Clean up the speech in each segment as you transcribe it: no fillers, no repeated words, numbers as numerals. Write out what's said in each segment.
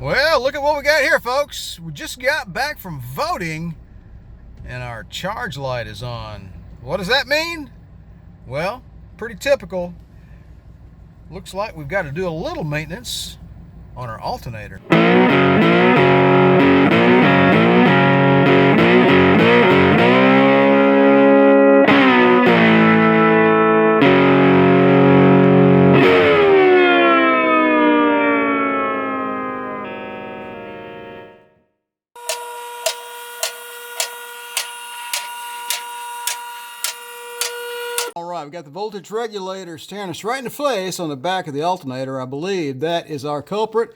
Well, look at what we got here, folks. We just got back from voting and our charge light is on. What does that mean? Well, pretty typical. Looks like we've got to do a little maintenance on our alternator. Alright, we've got the voltage regulator staring us right in the face on the back of the alternator. I believe that is our culprit.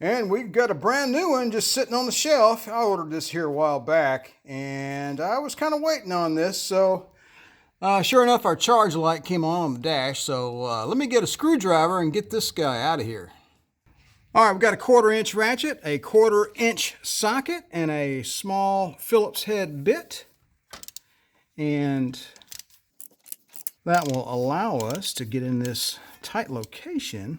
And we've got a brand new one just sitting on the shelf. I ordered this here a while back, and I was kind of waiting on this. So, sure enough, our charge light came on the dash. So, let me get a screwdriver and get this guy out of here. Alright, we've got a 1/4 inch ratchet, a 1/4 inch socket, and a small Phillips head bit. And that will allow us to get in this tight location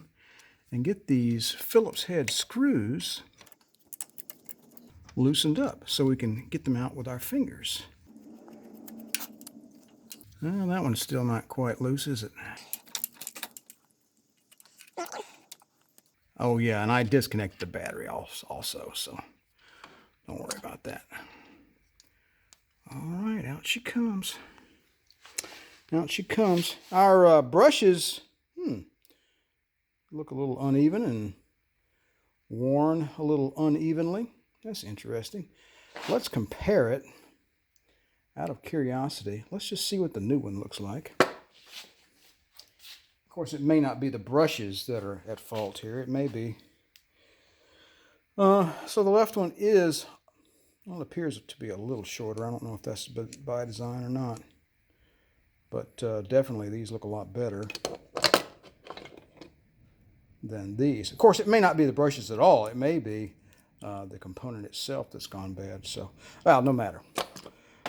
and get these Phillips head screws loosened up so we can get them out with our fingers. Well, that one's still not quite loose, is it? Oh yeah, and I disconnected the battery also, so don't worry about that. All right, out she comes. Out she comes. Our brushes look a little uneven and worn a little unevenly. That's interesting. Let's compare it out of curiosity. Let's just see what the new one looks like. Of course, it may not be the brushes that are at fault here. It may be. So the left one is, well, it appears to be a little shorter. I don't know if that's by design or not. But definitely these look a lot better than these. Of course, it may not be the brushes at all. It may be the component itself that's gone bad. So, well, no matter.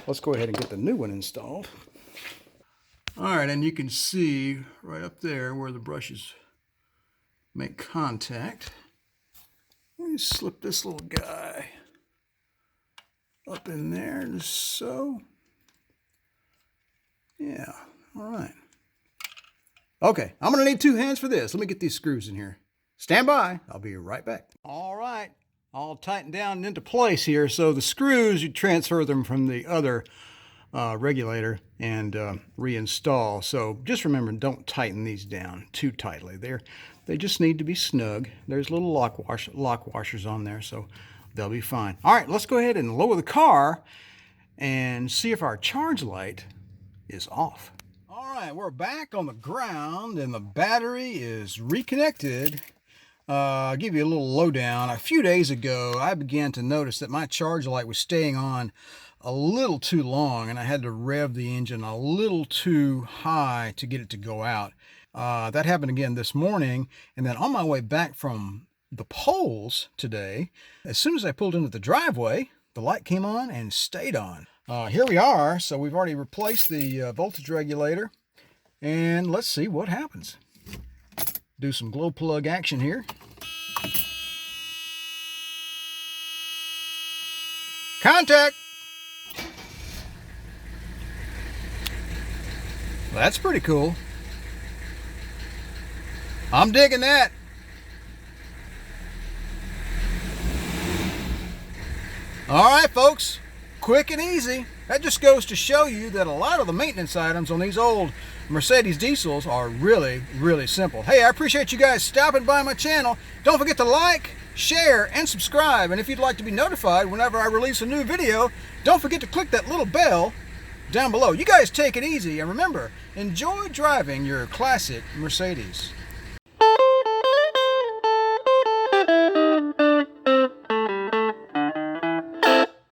Let's go ahead and get the new one installed. All right, and you can see right up there where the brushes make contact. Let me slip this little guy up in there, just so. Yeah, all right. Okay, I'm gonna need 2 hands for this. Let me get these screws in here. Stand by, I'll be right back. All right, all tightened down and into place here. So the screws, you transfer them from the other regulator and reinstall. So just remember, don't tighten these down too tightly. They just need to be snug. There's little lock washers on there, so they'll be fine. All right, let's go ahead and lower the car and see if our charge light is off. All right, we're back on the ground and the battery is reconnected. I'll give you a little lowdown. A few days ago, I began to notice that my charge light was staying on a little too long and I had to rev the engine a little too high to get it to go out. That happened again this morning, and then on my way back from the polls today, as soon as I pulled into the driveway, the light came on and stayed on. Here we are. So we've already replaced the voltage regulator, and let's see what happens. Do some glow plug action here. Contact! That's pretty cool. I'm digging that. All right, folks. Quick and easy. That just goes to show you that a lot of the maintenance items on these old Mercedes diesels are really, really simple. Hey, I appreciate you guys stopping by my channel. Don't forget to like, share, and subscribe. And if you'd like to be notified whenever I release a new video, don't forget to click that little bell down below. You guys take it easy, and remember, enjoy driving your classic Mercedes.